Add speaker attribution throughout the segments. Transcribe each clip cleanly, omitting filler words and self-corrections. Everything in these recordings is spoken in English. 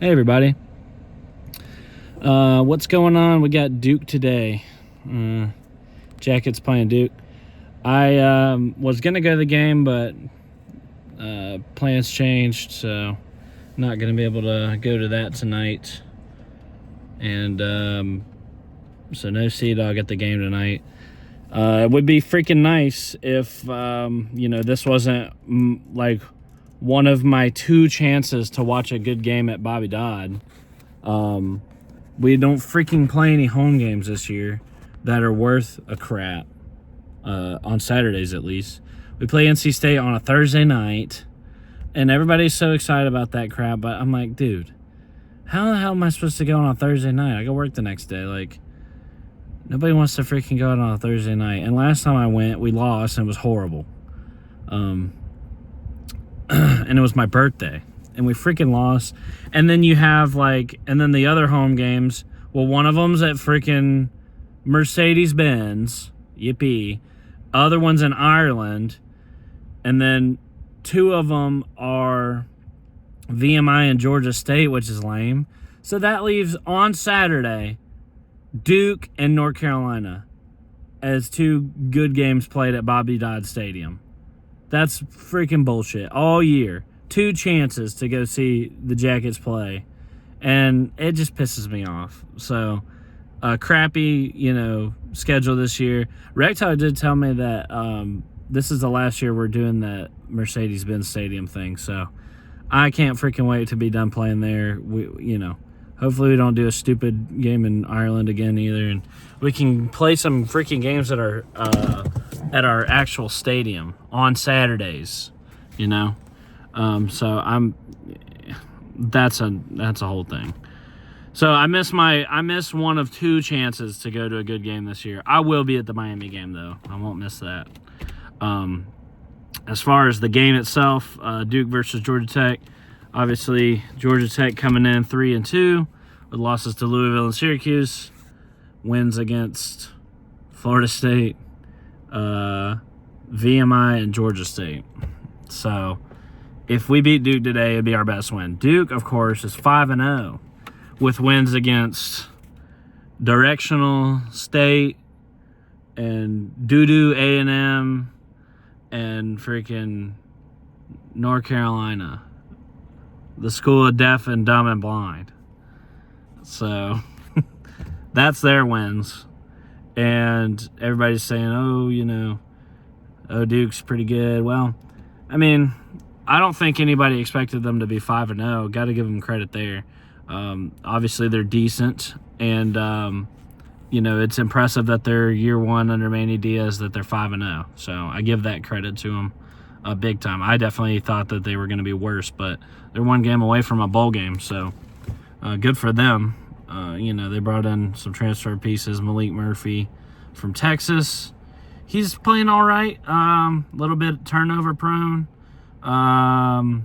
Speaker 1: Hey everybody. What's going on? We got Duke today. Jackets playing Duke. I was going to go to the game, but plans changed, so not going to be able to go to that tonight. And so no Sea-Dog at the game tonight. It would be freaking nice if, this wasn't like one of my two chances to watch a good game at Bobby Dodd. We don't freaking play any home games this year that are worth a crap, on Saturdays at least. We play NC State on a Thursday night, and everybody's so excited about that crap, but I'm like, dude, how the hell am I supposed to go on a Thursday night? I go work the next day. Like, nobody wants to freaking go out on a Thursday night. And last time I went, we lost, and it was horrible. And it was my birthday, and we freaking lost. And then you have and then the other home games. Well, one of them's at freaking Mercedes-Benz, yippee. Other one's in Ireland, and then two of them are VMI and Georgia State, which is lame. So that leaves on Saturday Duke and North Carolina as two good games played at Bobby Dodd Stadium. That's freaking bullshit. All year. Two chances to go see the Jackets play. And it just pisses me off. So, crappy, schedule this year. Recto did tell me that this is the last year we're doing that Mercedes-Benz Stadium thing. So, I can't freaking wait to be done playing there. Hopefully we don't do a stupid game in Ireland again either. And we can play some freaking games that are at our actual stadium on Saturdays, so that's a whole thing. So I miss one of two chances to go to a good game this year. I will be at the Miami game though. I won't miss that. As far as the game itself, Duke versus Georgia Tech, obviously Georgia Tech coming in 3-2 with losses to Louisville and Syracuse, wins against Florida State, VMI, and Georgia State. So if we beat Duke today, it'd be our best win. Duke, of course, is 5-0 with wins against Directional State and Doo-Doo A&M and freaking North Carolina, the school of deaf and dumb and blind. So that's their wins. And everybody's saying, Duke's pretty good. Well, I mean, I don't think anybody expected them to be 5-0. Got to give them credit there. Obviously, they're decent. And, it's impressive that they're year one under Manny Diaz, that they're 5-0. So I give that credit to them big time. I definitely thought that they were going to be worse, but they're one game away from a bowl game. So good for them. They brought in some transfer pieces. Malik Murphy from Texas. He's playing all right. A little bit turnover prone. Not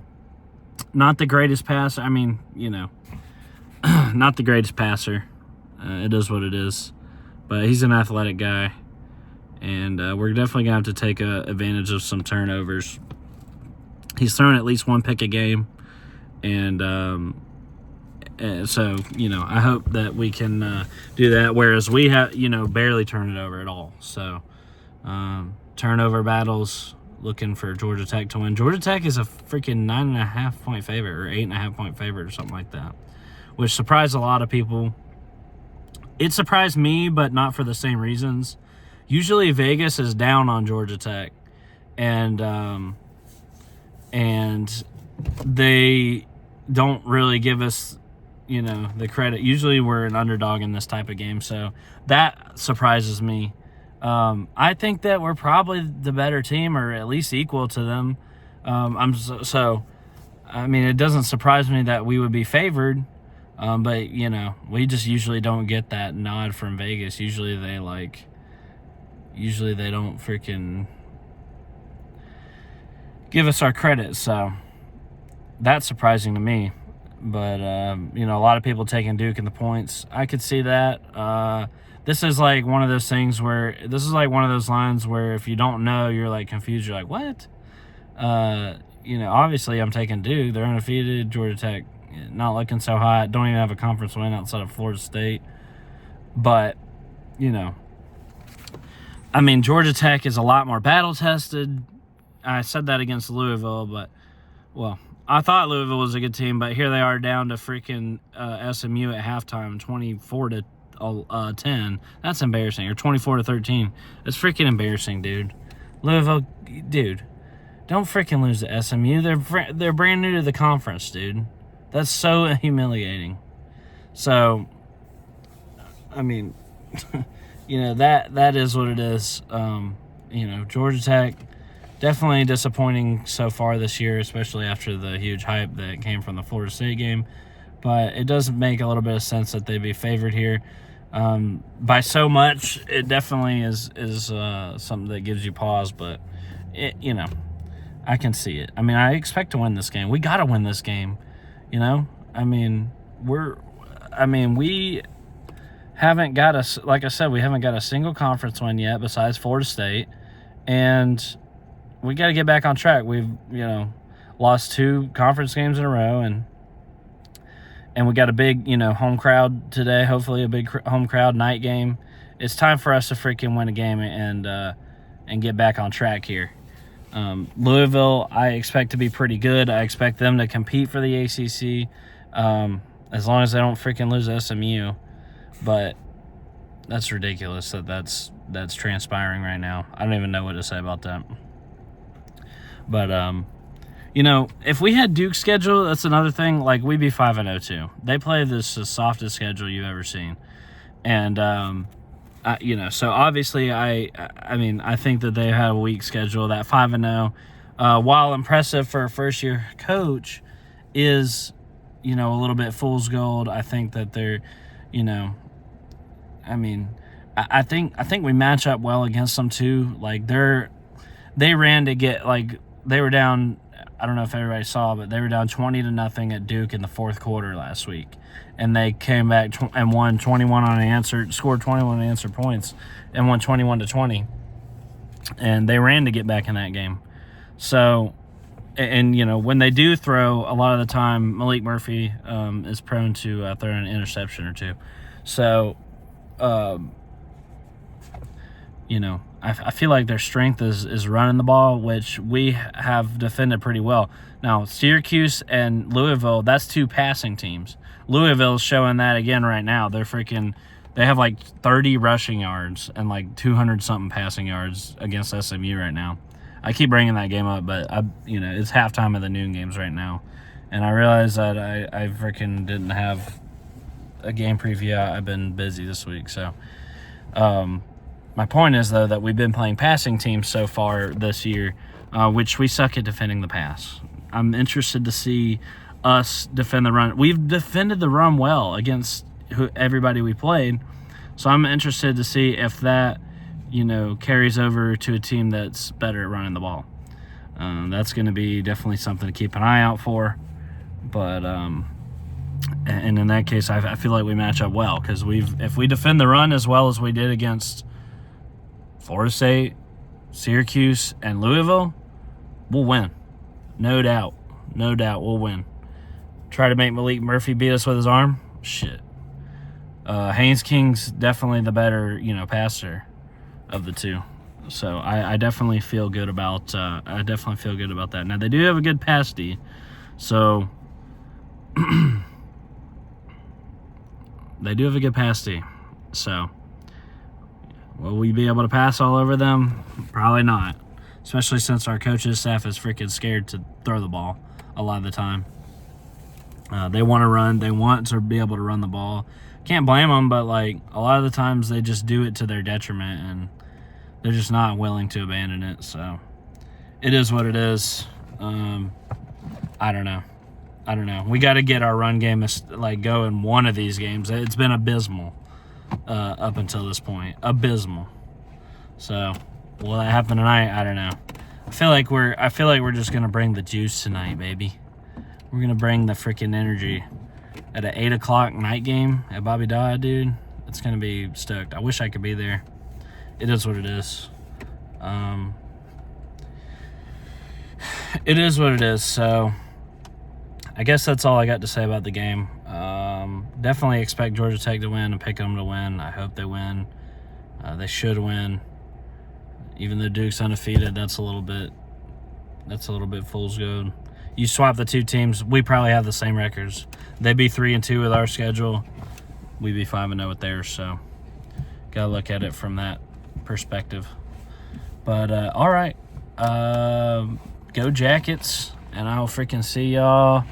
Speaker 1: the greatest passer. I mean, not the greatest passer. It is what it is. But he's an athletic guy. And we're definitely going to have to take advantage of some turnovers. He's thrown at least one pick a game. And so, I hope that we can do that. Whereas we have, barely turn it over at all. So, turnover battles, looking for Georgia Tech to win. Georgia Tech is a freaking 9.5 point favorite or 8.5 point favorite or something like that, which surprised a lot of people. It surprised me, but not for the same reasons. Usually Vegas is down on Georgia Tech, and they don't really give us, the credit. Usually we're an underdog in this type of game, so that surprises me. I think that we're probably the better team, or at least equal to them. I mean, it doesn't surprise me that we would be favored, but we just usually don't get that nod from Vegas. Usually they don't freaking give us our credit, so that's surprising to me. But a lot of people taking Duke in the points. I could see that. This is like one of those things where this is like one of those lines where if you don't know, you're like confused. You're like, what? Obviously I'm taking Duke. They're undefeated. Georgia Tech not looking so hot. Don't even have a conference win outside of Florida State. But, you know, I mean, Georgia Tech is a lot more battle-tested. I said that against Louisville, but, well, I thought Louisville was a good team, but here they are down to freaking SMU at halftime, 24-10. That's embarrassing. Or 24-13. It's freaking embarrassing, dude. Louisville, dude, don't freaking lose to SMU. They're brand new to the conference, dude. That's so humiliating. So, I mean, you know, that is what it is. You know, Georgia Tech, definitely disappointing so far this year, especially after the huge hype that came from the Florida State game. But it does make a little bit of sense that they be favored here. By so much, it definitely is something that gives you pause, but, you know, I can see it. I mean, I expect to win this game. We got to win this game, you know? I mean, we haven't got like I said, we haven't got a single conference win yet besides Florida State, and we got to get back on track. We've, you know, lost 2 conference games in a row, and we got a big, you know, home crowd today, hopefully a big home crowd night game. It's time for us to freaking win a game and get back on track here. Louisville, I expect to be pretty good. I expect them to compete for the ACC, as long as they don't freaking lose to SMU. But that's ridiculous that's transpiring right now. I don't even know what to say about that. But, you know, if we had Duke's schedule, that's another thing. Like, we'd be 5-0 too. They play the softest schedule you've ever seen. And, you know, so obviously I mean, I think that they have a weak schedule. That 5-0, while impressive for a first-year coach, is, you know, a little bit fool's gold. I think that they're, you know, I mean, I think we match up well against them too. Like, they ran to get, like, they were down, I don't know if everybody saw, but they were down 20-0 at Duke in the fourth quarter last week. And they came back and won 21 unanswered, scored 21 unanswered points, and won 21-20. And they ran to get back in that game. So, and you know, when they do throw, a lot of the time, Malik Murphy is prone to throw an interception or two. So, you know, I feel like their strength is running the ball, which we have defended pretty well. Now, Syracuse and Louisville, that's 2 passing teams. Louisville's showing that again right now. They have like 30 rushing yards and like 200-something passing yards against SMU right now. I keep bringing that game up, but you know, it's halftime of the noon games right now. And I realize that I freaking didn't have a game preview out. I've been busy this week, so my point is, though, that we've been playing passing teams so far this year, which we suck at defending the pass. I'm interested to see us defend the run. We've defended the run well against everybody we played, so I'm interested to see if that, you know, carries over to a team that's better at running the ball. That's going to be definitely something to keep an eye out for. But and in that case, I feel like we match up well, because if we defend the run as well as we did against Florida State, Syracuse, and Louisville, we'll win. No doubt. No doubt we'll win. Try to make Malik Murphy beat us with his arm? Shit. Haynes King's definitely the better, you know, passer of the 2. So I definitely feel good about that. Now, they do have a good pass D. So they do have a good pass D. So will we be able to pass all over them? Probably not. Especially since our coaching staff is freaking scared to throw the ball a lot of the time. They want to run. They want to be able to run the ball. Can't blame them, but, like, a lot of the times they just do it to their detriment, and they're just not willing to abandon it. So it is what it is. I don't know. We got to get our run game, like, go in one of these games. It's been abysmal up until this point. Abysmal. So will that happen tonight? I don't know. I feel like we're just gonna bring the juice tonight, baby. We're gonna bring the freaking energy at an 8 o'clock night game at Bobby Dodd, dude. It's gonna be stoked. I wish I could be there. It is what it is. It is what it is. So I guess that's all I got to say about the game. Definitely expect Georgia Tech to win and pick them to win. I hope they win. They should win. Even though Duke's undefeated, that's a little bit fool's gold. You swap the two teams, we probably have the same records. They'd be 3-2 with our schedule. We'd be 5-0 with theirs. So, gotta look at it from that perspective. But all right, go Jackets, and I'll freaking see y'all.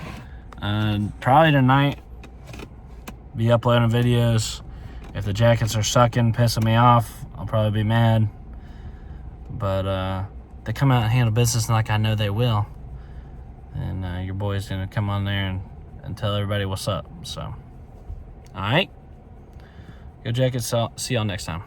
Speaker 1: Probably tonight. Be uploading videos. If the Jackets are sucking, pissing me off, I'll probably be mad. But they come out and handle business like I know they will. And your boy's going to come on there and tell everybody what's up. So, all right. Go Jackets. See y'all next time.